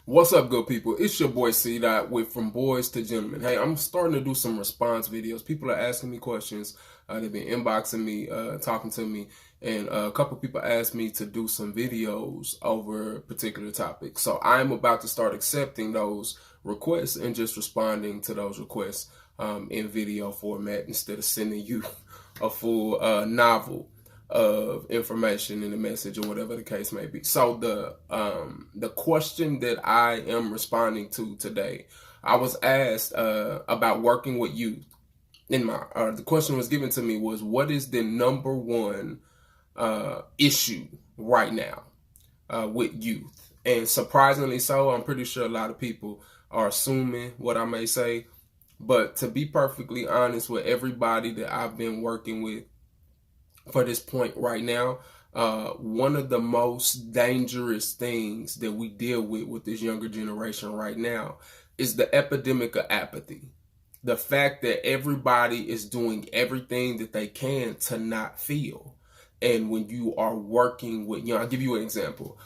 What's up, good people? It's your boy CDaught with From Boys to Gentlemen. Hey, I'm starting to do some response videos. People are asking me questions. They've been inboxing me, talking to me, and a couple people asked me to do some videos over particular topics. So I'm about to start accepting those requests and just responding to those requests in video format instead of sending you a full novel of information in the message or whatever the case may be. So the question that I am responding to today, I was asked about working with youth. The question was given to me was, what is the number one issue right now with youth? And surprisingly so, I'm pretty sure a lot of people are assuming what I may say. But to be perfectly honest with everybody that I've been working with for this point right now, one of the most dangerous things that we deal with this younger generation right now is the epidemic of apathy. The fact that everybody is doing everything that they can to not feel. And when you are working with I'll give you an example.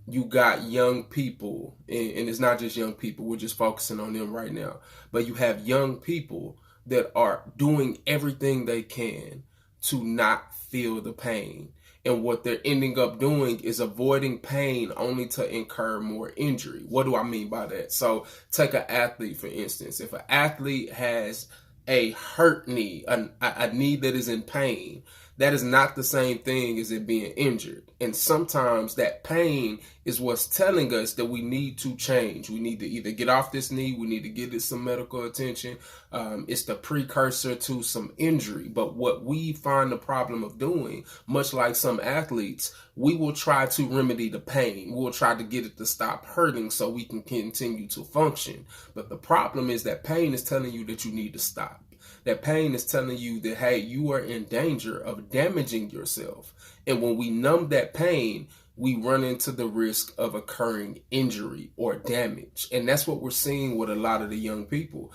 You got young people, and it's not just young people, we're just focusing on them right now. But you have young people that are doing everything they can to not feel the pain. And what they're ending up doing is avoiding pain only to incur more injury. What do I mean by that? So take an athlete, for instance. If an athlete has a hurt knee, a knee that is in pain, that is not the same thing as it being injured. And sometimes that pain is what's telling us that we need to change. We need to either get off this knee, we need to get it some medical attention. It's the precursor to some injury. But what we find the problem of doing, much like some athletes, we will try to remedy the pain. We'll try to get it to stop hurting so we can continue to function. But the problem is that pain is telling you that you need to stop. That pain is telling you that, hey, you are in danger of damaging yourself. And when we numb that pain, we run into the risk of occurring injury or damage. And that's what we're seeing with a lot of the young people.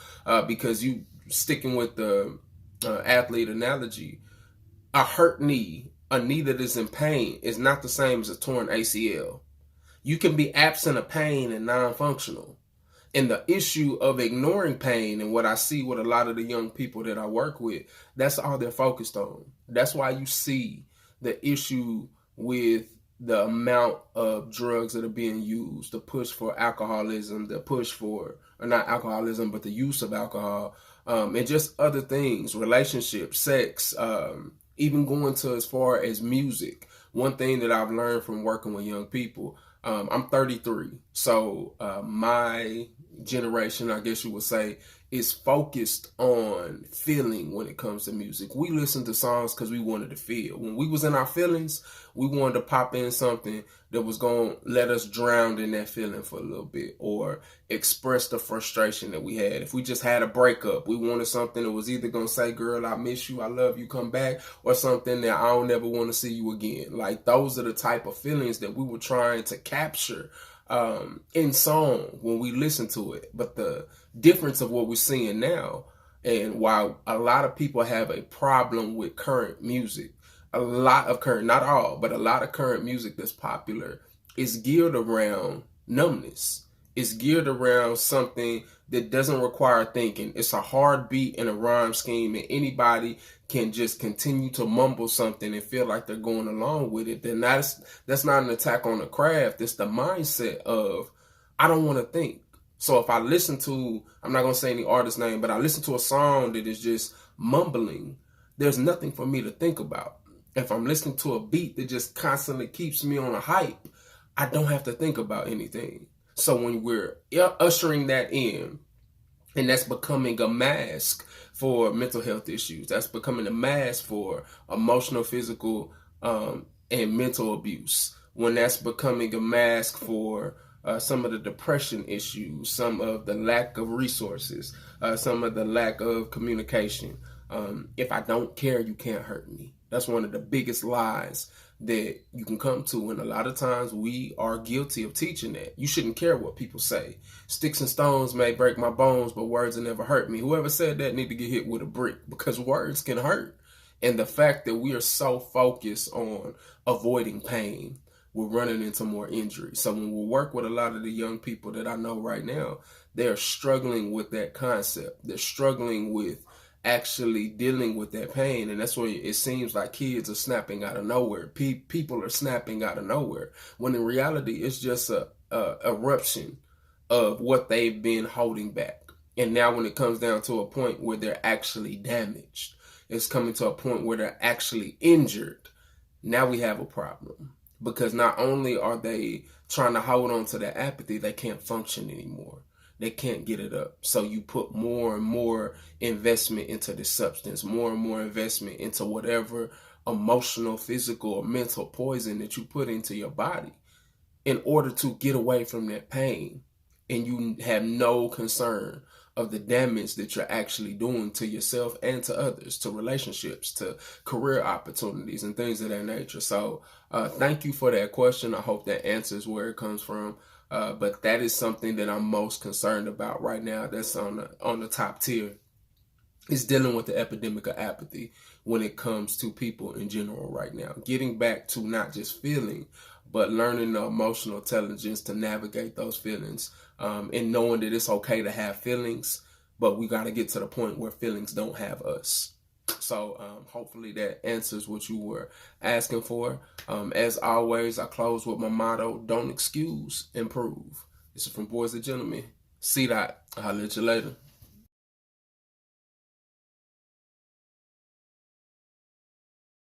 Because you, sticking with the athlete analogy, a hurt knee, a knee that is in pain, is not the same as a torn ACL. You can be absent of pain and non-functional. And the issue of ignoring pain, and what I see with a lot of the young people that I work with, that's all they're focused on. That's why you see the issue with the amount of drugs that are being used, the push for alcoholism, the push for, or not alcoholism, but the use of alcohol, and just other things, relationships, sex, even going to as far as music. One thing that I've learned from working with young people, I'm 33, so my generation, I guess you would say, is focused on feeling when it comes to music. We listen to songs because we wanted to feel. When we was in our feelings, we wanted to pop in something that was going to let us drown in that feeling for a little bit, or express the frustration that we had. If we just had a breakup, we wanted something that was either going to say, girl, I miss you, I love you, come back, or something that I don't ever want to see you again. Like, those are the type of feelings that we were trying to capture in song when we listen to it. But the difference of what we're seeing now, and while a lot of people have a problem with current music, a lot of current, not all, but a lot of current music that's popular is geared around numbness. It's geared around something that doesn't require thinking. It's a hard beat and a rhyme scheme, and anybody can just continue to mumble something and feel like they're going along with it. Then that's not an attack on the craft. It's the mindset of, I don't want to think. So if I listen to, I'm not going to say any artist name, but I listen to a song that is just mumbling, there's nothing for me to think about. If I'm listening to a beat that just constantly keeps me on a hype, I don't have to think about anything. So when we're ushering that in, and that's becoming a mask for mental health issues, that's becoming a mask for emotional, physical, and mental abuse, when that's becoming a mask for some of the depression issues, some of the lack of resources, some of the lack of communication. If I don't care, you can't hurt me. That's one of the biggest lies that you can come to, and a lot of times we are guilty of teaching that. You shouldn't care what people say. Sticks and stones may break my bones, but words will never hurt me. Whoever said that need to get hit with a brick, because words can hurt. And the fact that we are so focused on avoiding pain, we're running into more injury. So when we work with a lot of the young people that I know right now, they're struggling with that concept. They're struggling with actually dealing with that pain, and that's where it seems like kids are snapping out of nowhere. People are snapping out of nowhere, when in reality it's just a eruption of what they've been holding back. And now when it comes down to a point where they're actually damaged, it's coming to a point where they're actually injured, now we have a problem. Because not only are they trying to hold on to that apathy, they can't function anymore. They can't get it up. So you put more and more investment into the substance, more and more investment into whatever emotional, physical, or mental poison that you put into your body in order to get away from that pain. And you have no concern of the damage that you're actually doing to yourself and to others, to relationships, to career opportunities, and things of that nature. So thank you for that question. I hope that answers where it comes from. But that is something that I'm most concerned about right now. That's on the top tier. Is dealing with the epidemic of apathy when it comes to people in general right now. Getting back to not just feeling, but learning the emotional intelligence to navigate those feelings, and knowing that it's okay to have feelings, but we got to get to the point where feelings don't have us. So hopefully that answers what you were asking for. As always, I close with my motto: don't excuse, improve. This is from Boys and Gentlemen. CDaught. I'll let you later.